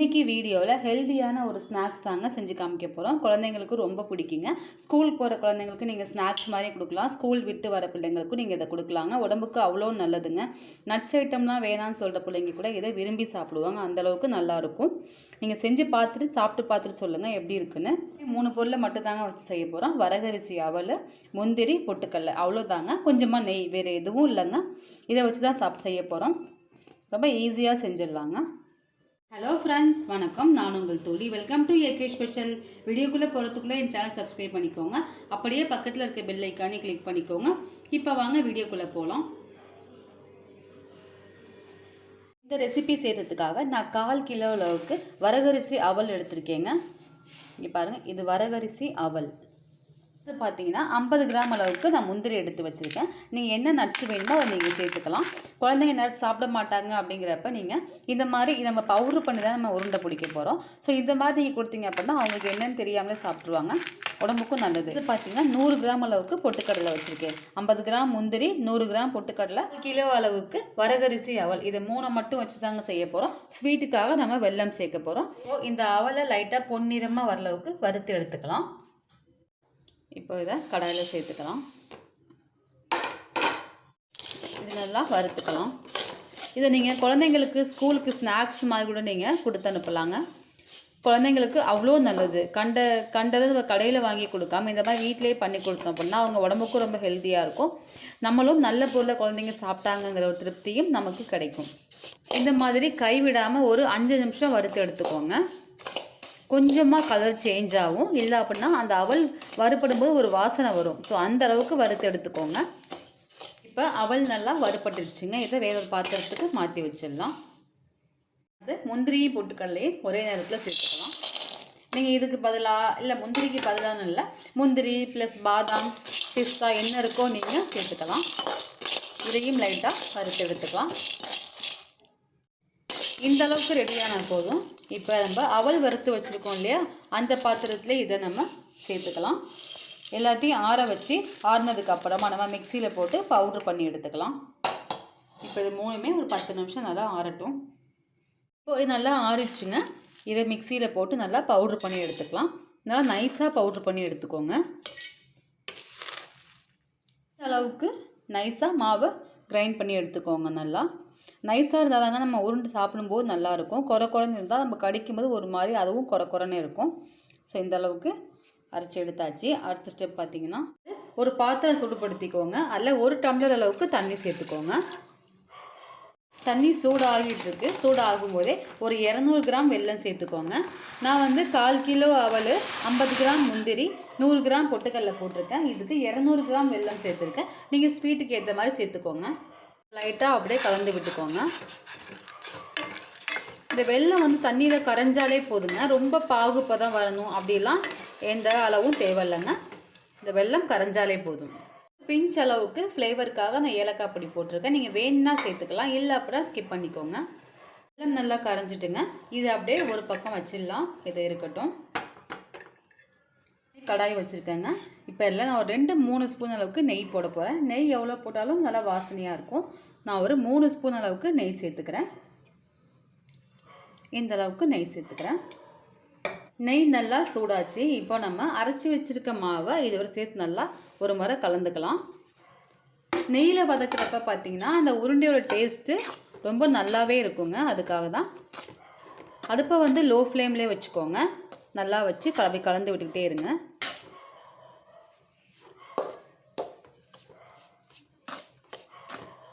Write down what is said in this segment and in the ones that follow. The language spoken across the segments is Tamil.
இன்றைக்கி வீடியோவில் ஹெல்த்தியான ஒரு ஸ்நாக்ஸ் தாங்க செஞ்சு காமிக்க போகிறோம். குழந்தைங்களுக்கு ரொம்ப பிடிக்குங்க. ஸ்கூல் போகிற குழந்தைங்களுக்கு நீங்கள் ஸ்நாக்ஸ் மாதிரி கொடுக்கலாம். ஸ்கூல் விட்டு வர பிள்ளைங்களுக்கும் நீங்கள் இதை கொடுக்கலாங்க. உடம்புக்கு அவ்வளோ நல்லதுங்க. நட்ஸ் ஐட்டம்லாம் வேணான்னு சொல்கிற பிள்ளைங்க கூட இதை விரும்பி சாப்பிடுவாங்க. அந்தளவுக்கு நல்லாயிருக்கும். நீங்கள் செஞ்சு பார்த்துட்டு சாப்பிட்டு பார்த்துட்டு சொல்லுங்கள் எப்படி இருக்குன்னு. 3 பொருளை மட்டும் தாங்க வச்சு செய்ய போகிறோம். வரகரிசி, அவல், முந்திரி, பொட்டுக்கடலை, அவ்வளோதாங்க. கொஞ்சமாக நெய், வேறு எதுவும் இல்லைங்க. இதை வச்சு தான் செய்ய போகிறோம். ரொம்ப ஈஸியாக செஞ்சிடலாங்க. ஹலோ ஃப்ரெண்ட்ஸ், வணக்கம். நான் உங்கள் தோழி. Welcome to AK special. வீடியோக்குள்ளே போகிறதுக்குள்ளே என் சேனல் சப்ஸ்கிரைப் பண்ணிக்கோங்க. அப்படியே பக்கத்தில் இருக்க பெல் ஐக்கானே கிளிக் பண்ணிக்கோங்க. இப்போ வாங்க வீடியோக்குள்ளே போகலாம். இந்த ரெசிபி செய்கிறதுக்காக நான் 1/4 கிலோ அளவுக்கு வரகரிசி அவல் எடுத்திருக்கேங்க. இங்கே பாருங்கள், இது வரகரிசி அவல். இது பார்த்தீங்கன்னா 50 கிராம் அளவுக்கு நான் முந்திரி எடுத்து வச்சுருக்கேன். நீங்கள் என்ன நட்ஸ் வேணுமோ அதை நீங்கள் சேர்த்துக்கலாம். குழந்தைங்க நட்ஸ் சாப்பிட மாட்டாங்க அப்படிங்கிறப்ப நீங்கள் இந்த மாதிரி நம்ம பவுட்ரு பண்ணி தான் நம்ம உருண்டை பிடிக்க போகிறோம். ஸோ இந்த மாதிரி நீங்கள் கொடுத்தீங்க அப்படின்னா அவங்களுக்கு என்னென்னு தெரியாமலே சாப்பிட்ருவாங்க. உடம்புக்கும் நல்லது. இது பார்த்தீங்கன்னா 100 கிராம் அளவுக்கு பொட்டுக்கடலை வச்சுருக்கேன். 50 கிராம் முந்திரி, 100 கிராம் பொட்டுக்கடலை, கிலோ அளவுக்கு வரகரிசி அவல். இதை 3 மட்டும் வச்சு தாங்க செய்ய போகிறோம். ஸ்வீட்டுக்காக நம்ம வெல்லம் சேர்க்க போகிறோம். ஸோ இந்த அவலை லைட்டாக பொன்னிறமாக வர அளவுக்கு வறுத்து எடுத்துக்கலாம். இப்போ இதை கடாயில் சேர்த்துக்கலாம். இது நல்லா வறுத்துக்கலாம். இதை நீங்கள் குழந்தைங்களுக்கு ஸ்கூலுக்கு ஸ்நாக்ஸ் மாதிரி கூட நீங்கள் கொடுத்து அனுப்பலாங்க. குழந்தைங்களுக்கு அவ்வளோ நல்லது. கண்டதை நம்ம கடையில் வாங்கி கொடுக்காம இந்த மாதிரி வீட்டிலேயே பண்ணி கொடுத்தோம் அப்படின்னா அவங்க உடம்புக்கும் ரொம்ப ஹெல்த்தியாக இருக்கும். நம்மளும் நல்ல பொருளை குழந்தைங்க சாப்பிட்டாங்கங்கிற ஒரு திருப்தியும் நமக்கு கிடைக்கும். இந்த மாதிரி கைவிடாமல் ஒரு 5 நிமிஷம் வறுத்து எடுத்துக்கோங்க. கொஞ்சமாக கலர் சேஞ்ச் ஆகும். இல்லை அப்படின்னா அந்த அவல் வறுபடும்போது ஒரு வாசனை வரும். ஸோ அந்த அளவுக்கு வறுத்து எடுத்துக்கோங்க. இப்போ அவல் நல்லா வறுபட்டுருச்சுங்க. இதை வேற ஒரு பாத்திரத்துக்கு மாற்றி வச்சிடலாம். அது முந்திரியும் பொட்டுக்கடலையும் ஒரே நேரத்தில் சேர்த்துக்கலாம். நீங்கள் இதுக்கு பதிலாக இல்லை முந்திரிக்கு பதிலாக இல்லை, முந்திரி ப்ளஸ் பாதாம், பிஸ்தா என்ன இருக்கோ நீங்கள் சேர்த்துக்கலாம். இதையும் லைட்டாக வறுத்து எடுத்துக்கலாம். இந்த அளவுக்கு ரெடியான போதும். இப்போ நம்ம அவல் வறுத்து வச்சுருக்கோம் இல்லையா, அந்த பாத்திரத்தில் இதை நம்ம சேர்த்துக்கலாம். எல்லாத்தையும் ஆற வச்சு ஆறுனதுக்கு அப்புறமா நம்ம மிக்சியில் போட்டு பவுட்ரு பண்ணி எடுத்துக்கலாம். இப்போ இது 3மே ஒரு 10 நிமிஷம் நல்லா ஆறட்டும். இப்போ இது நல்லா ஆறிடுச்சுங்க. இதை மிக்சியில் போட்டு நல்லா பவுட்ரு பண்ணி எடுத்துக்கலாம். நல்லா நைஸாக பவுட்ரு பண்ணி எடுத்துக்கோங்க. இந்த அளவுக்கு நைஸாக மாவை கிரைண்ட் பண்ணி எடுத்துக்கோங்க. நல்லா நைஸாக இருந்தால் தாங்க நம்ம உருண்டு சாப்பிடும்போது நல்லாயிருக்கும். குறைன்னு இருந்தால் நம்ம கடிக்கும்போது ஒரு மாதிரி அதுவும் குறைன்னு இருக்கும். ஸோ இந்த அளவுக்கு அரைச்சி எடுத்தாச்சு. அடுத்த ஸ்டெப் பார்த்திங்கன்னா, ஒரு பாத்திரம் சூடுபடுத்திக்கோங்க. அதில் 1 டம்ளர் அளவுக்கு தண்ணி சேர்த்துக்கோங்க. தண்ணி சூடாகிட்டுருக்கு. சூடாகும்போதே ஒரு 200 கிராம் வெல்லம் சேர்த்துக்கோங்க. நான் 1/4 கிலோ அவல், 50 கிராம் முந்திரி, 100 கிராம் பொட்டுக்கடலை போட்டிருக்கேன். இதுக்கு 200 கிராம் வெல்லம் சேர்த்துருக்கேன். நீங்கள் ஸ்வீட்டுக்கு ஏற்ற மாதிரி சேர்த்துக்கோங்க. லைட்டாக அப்படியே கலந்து விட்டுக்கோங்க. இந்த வெல்லம் தண்ணியில் கரைஞ்சாலே போதுங்க. ரொம்ப பாகுப்பதம் வரணும் அப்படிலாம் எந்த அளவும் தேவையில்லைங்க. இந்த வெல்லம் கரைஞ்சாலே போதும். பிஞ்ச் அளவுக்கு ஃப்ளேவருக்காக நான் ஏலக்காய் பொடி போட்டிருக்கேன். நீங்கள் வேணுன்னா சேர்த்துக்கலாம், இல்லை அப்புறம் ஸ்கிப் பண்ணிக்கோங்க. வெல்லம் நல்லா கரைஞ்சிட்டுங்க. இது அப்படியே ஒரு பக்கம் வச்சிடலாம். இது இருக்கட்டும். கடாய் வச்சுருக்கேங்க. இப்போ இதில் நான் ஒரு 2-3 ஸ்பூன் அளவுக்கு நெய் போட போகிறேன். நெய் எவ்வளோ போட்டாலும் நல்லா வாசனையாக இருக்கும். நான் ஒரு 3 ஸ்பூன் அளவுக்கு நெய் சேர்த்துக்கிறேன். இந்த அளவுக்கு நெய் சேர்த்துக்கிறேன். நெய் நல்லா சூடாச்சு. இப்போ நம்ம அரைச்சி வச்சுருக்க மாவை இதோட சேர்த்து நல்லா ஒரு முறை கலந்துக்கலாம். நெய்யில் வதக்கிறப்ப பார்த்திங்கன்னா அந்த உருண்டையோட டேஸ்ட்டு ரொம்ப நல்லாவே இருக்குங்க. அதுக்காக தான் அடுப்பை லோ ஃப்ளேம்லேயே வச்சுக்கோங்க. நல்லா வச்சு கலந்து விட்டுக்கிட்டே இருங்க.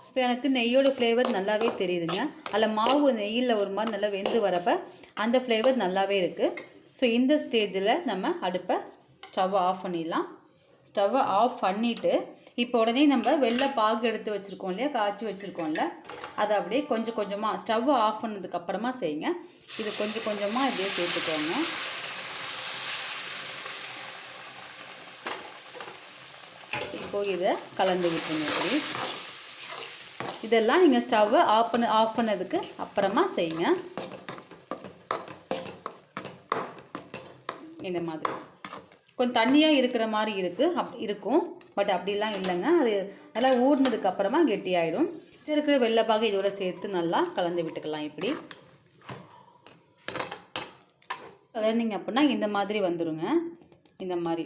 இப்போ எனக்கு நெய்யோட ஃப்ளேவர் நல்லாவே தெரியுதுங்க. அதில் மாவு நெய்யில் ஒரு மாதிரி நல்லா வெந்து வரப்போ அந்த ஃப்ளேவர் நல்லாவே இருக்குது. ஸோ இந்த ஸ்டேஜில் நம்ம ஸ்டவ்வை ஆஃப் பண்ணிடலாம். ஸ்டவ்வை ஆஃப் பண்ணிவிட்டு இப்போ உடனே நம்ம வெள்ளை பாகு எடுத்து வச்சுருக்கோம் இல்லையா, காய்ச்சி வச்சுருக்கோம்ல, அதை அப்படியே கொஞ்சம் கொஞ்சமாக ஸ்டவ்வை ஆஃப் பண்ணதுக்கப்புறமா செய்யுங்க. இது கொஞ்சம் கொஞ்சமாக இப்படியே சேர்த்துக்கோங்க. இப்போ இதை கலந்து விட்டுருங்க ப்ளீஸ். இதெல்லாம் நீங்கள் ஸ்டவ்வை ஆஃப் பண்ணதுக்கு அப்புறமா செய்யுங்க. இந்த மாதிரி கொஞ்சம் தண்ணியாக இருக்கிற மாதிரி இருக்கும். பட் அப்படிலாம் இல்லைங்க. அது நல்லா ஊறினதுக்கு அப்புறமா கெட்டியாயிடும். இருக்கிற வெள்ளைப்பாகு இதோட சேர்த்து நல்லா கலந்து விட்டுக்கலாம். இப்படி கலர்னிங் அப்படின்னா இந்த மாதிரி வந்துடுங்க, இந்த மாதிரி.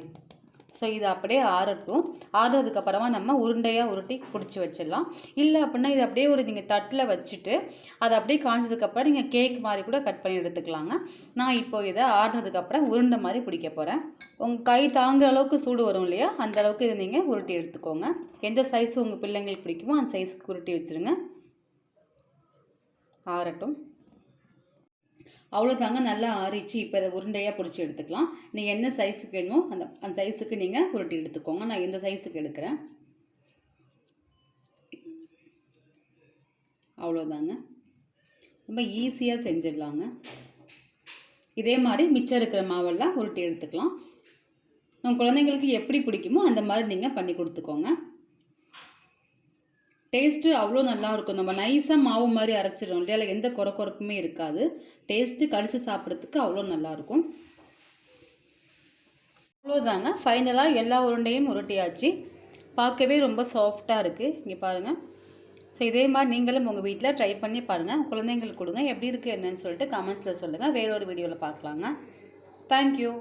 ஸோ இது அப்படியே ஆறட்டும். ஆறுறதுக்கப்புறமா நம்ம உருண்டையாக உருட்டி பிடிச்சி வச்சிடலாம். இல்லை அப்படின்னா இது அப்படியே ஒரு நீங்கள் தட்டில் வச்சுட்டு அதை அப்படியே காய்ஞ்சதுக்கப்புறம் நீங்கள் கேக் மாதிரி கூட கட் பண்ணி எடுத்துக்கலாங்க. நான் இப்போ இதை ஆறுனதுக்கப்புறம் உருண்டை மாதிரி பிடிக்க போகிறேன். உங்கள் கை தாங்குற அளவுக்கு சூடு வரும் இல்லையா, அந்த அளவுக்கு இதை நீங்கள் உருட்டி எடுத்துக்கோங்க. எந்த சைஸு உங்கள் பிள்ளைங்களுக்கு பிடிக்குமோ அந்த சைஸுக்கு உருட்டி வச்சுருங்க. ஆறட்டும். அவ்வளோதாங்க, நல்லா ஆறிச்சு. இப்போ இதை உருண்டையாக பிடிச்சி எடுத்துக்கலாம். நீங்கள் என்ன சைஸுக்கு வேணுமோ அந்த சைஸுக்கு நீங்கள் உருட்டி எடுத்துக்கோங்க. நான் இந்த சைஸுக்கு எடுக்கிறேன். அவ்வளோதாங்க, ரொம்ப ஈஸியாக செஞ்சிடலாங்க. இதே மாதிரி மிச்சம் இருக்கிற மாவெல்லாம் உருட்டி எடுத்துக்கலாம். உங்கள் குழந்தைங்களுக்கு எப்படி பிடிக்குமோ அந்த மாதிரி நீங்கள் பண்ணி கொடுத்துக்கோங்க. டேஸ்ட்டு அவ்வளோ நல்லாயிருக்கும். நம்ம நைஸாக மாவு மாதிரி அரைச்சிடும் இல்லையா, அதில் எந்த குறப்புமே இருக்காது. டேஸ்ட்டு கடித்து சாப்பிட்றதுக்கு அவ்வளோ நல்லாயிருக்கும். அவ்வளோதாங்க, ஃபைனலாக எல்லா உருண்டையும் உருட்டியாச்சு. பார்க்கவே ரொம்ப சாஃப்டாக இருக்குது. இங்கே பாருங்கள். ஸோ இதே மாதிரி நீங்களும் உங்கள் வீட்டில் ட்ரை பண்ணி பாருங்கள். குழந்தைங்களுக்கு கொடுங்க. எப்படி இருக்குது என்னன்னு சொல்லிட்டு கமெண்ட்ஸில் சொல்லுங்கள். வேறொரு வீடியோவில் பார்க்கலாங்க. தேங்க்யூ.